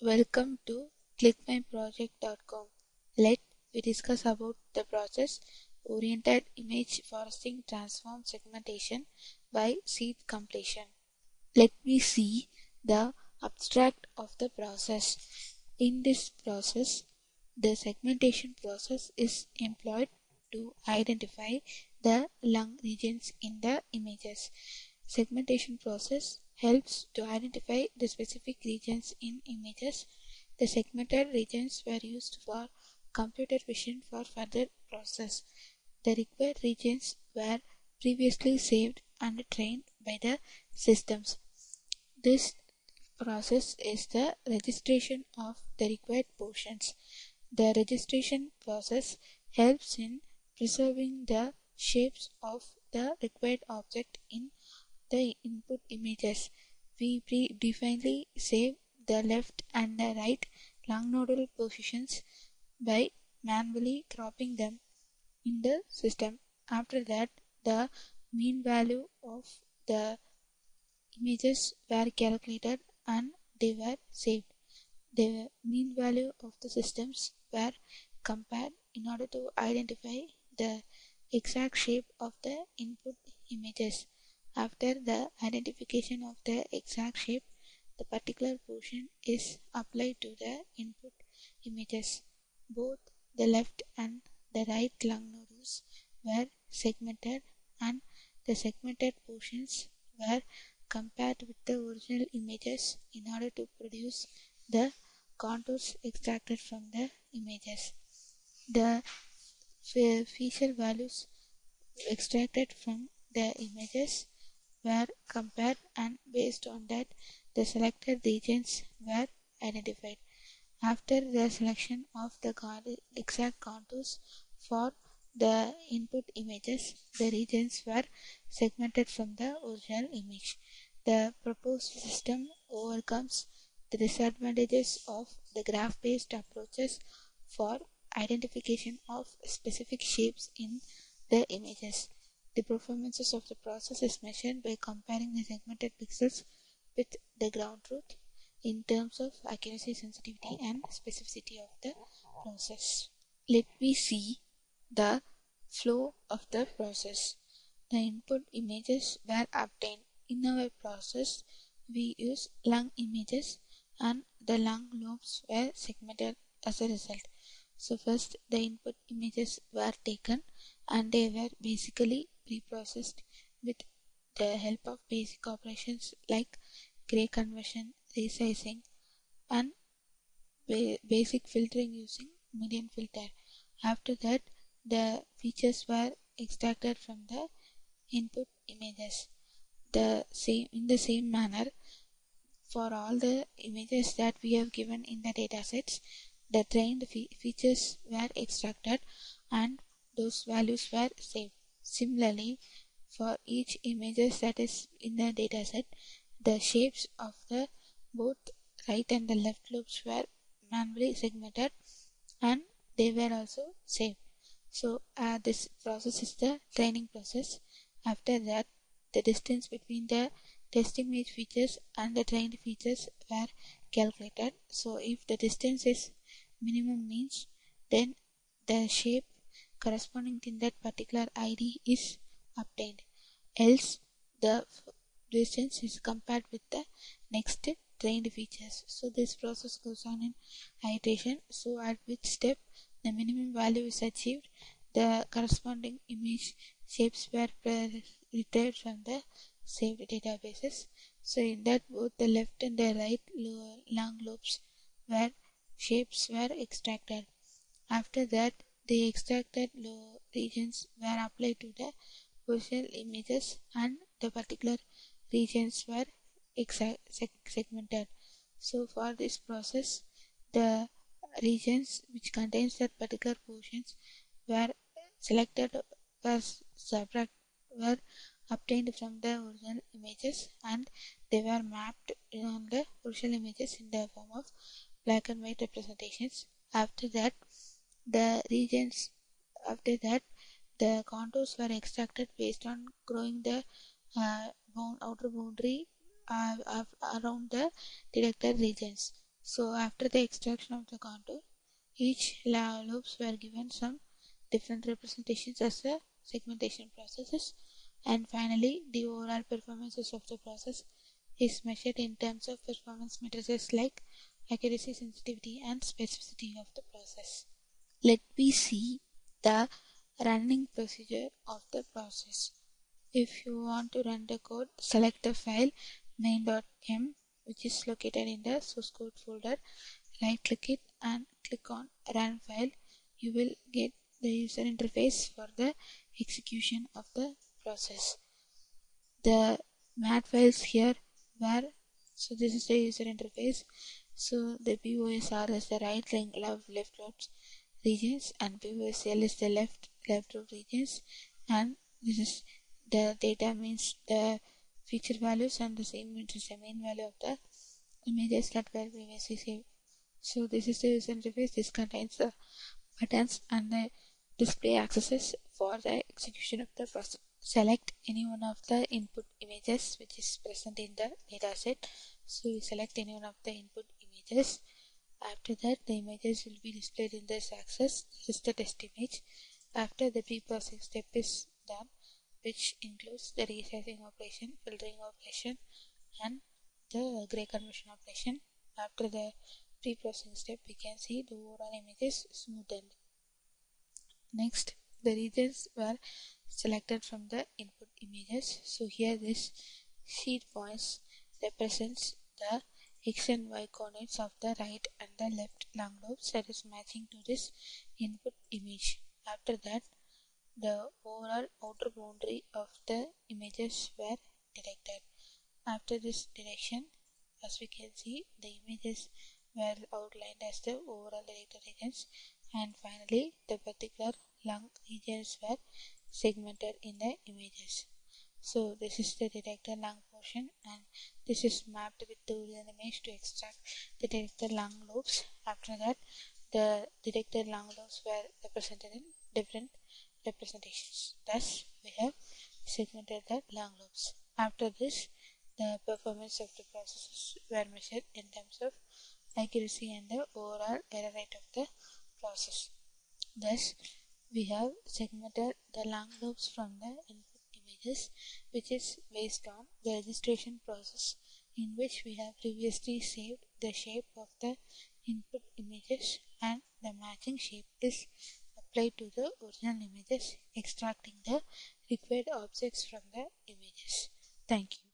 Welcome to clickmyproject.com. Let we discuss about the process oriented image forecasting transform segmentation by seed completion. Let me see the abstract of the process. In this process, the segmentation process is employed to identify the lung regions in the images. Segmentation process helps to identify the specific regions in images. The segmented regions were used for computer vision for further process. The required regions were previously saved and trained by the systems. This process is the registration of the required portions. The registration process helps in preserving the shapes of the required object in the input images. We predefinedly save the left and the right long nodal positions by manually cropping them in the system. After that, the mean value of the images were calculated and they were saved. The mean value of the systems were compared in order to identify the exact shape of the input images. After the identification of the exact shape, the particular portion is applied to the input images. Both the left and the right lung nodes were segmented and the segmented portions were compared with the original images in order to produce the contours extracted from the images. The feature values extracted from the images were compared and based on that the selected regions were identified. After the selection of the exact contours for the input images, the regions were segmented from the original image. The proposed system overcomes the disadvantages of the graph-based approaches for identification of specific shapes in the images. The performances of the process is measured by comparing the segmented pixels with the ground truth in terms of accuracy, sensitivity, and specificity of the process. Let me see the flow of the process. The input images were obtained. In our process, we use lung images and the lung lobes were segmented as a result. So first the input images were taken and they were basically pre-processed with the help of basic operations like gray conversion, resizing, and basic filtering using median filter. After that, the features were extracted from the input images. In the same manner, for all the images that we have given in the datasets, the trained features were extracted and those values were saved. Similarly, for each images that is in the dataset, the shapes of the both right and the left lobes were manually segmented and they were also saved. So this process is the training process. After that, the distance between the test image features and the trained features were calculated. So if the distance is minimum means, then the shape corresponding to that particular ID is obtained. Else the distance is compared with the next trained features. So this process goes on in iteration. So at which step the minimum value is achieved, the corresponding image shapes were retrieved from the saved databases. So in that both the left and the right lung lobes shapes were extracted. After that, the extracted regions were applied to the original images and the particular regions were segmented. So for this process, the regions which contains that particular portions were selected were obtained from the original images and they were mapped on the original images in the form of black and white representations. After that, the contours were extracted based on growing the outer boundary around the detected regions. So after the extraction of the contour, each loops were given some different representations as the segmentation processes, and finally the overall performances of the process is measured in terms of performance matrices like accuracy, sensitivity, and specificity of the process. Let me see the running procedure of the process. If you want to run the code, select the file main.m, which is located in the source code folder. Right click it and click on run file. You will get the user interface for the execution of the process. The mat files here were, so this is the user interface. So the POSR is the right left loop regions, and POSL is the left loop regions, and this is the data means the feature values, and the same means the main value of the images that were previously saved. So this is the user interface. This contains the buttons and the display accesses for the execution of the process. Select any one of the input images which is present in the dataset. So we select any one of the input images. After that, the images will be displayed in this axis. This is the test image. After the pre-processing step is done, which includes the resizing operation, filtering operation, and the gray conversion operation. After the pre-processing step, we can see the overall image is smoothened. Next, the regions were selected from the input images. So here this sheet points represents the x and y coordinates of the right and the left long lobes that is matching to this input image. After that, the overall outer boundary of the images were detected. After this detection, as we can see, the images were outlined as the overall detected regions, and finally the particular lung regions were segmented in the images. So this is the detected lung portion, and this is mapped with the original image to extract the detected lung lobes. After that, the detected lung lobes were represented in different representations. Thus, we have segmented the lung lobes. After this, the performance of the processes were measured in terms of accuracy and the overall error rate of the process. Thus, we have segmented the lung lobes from the input images, which is based on the registration process in which we have previously saved the shape of the input images, and the matching shape is applied to the original images, extracting the required objects from the images. Thank you.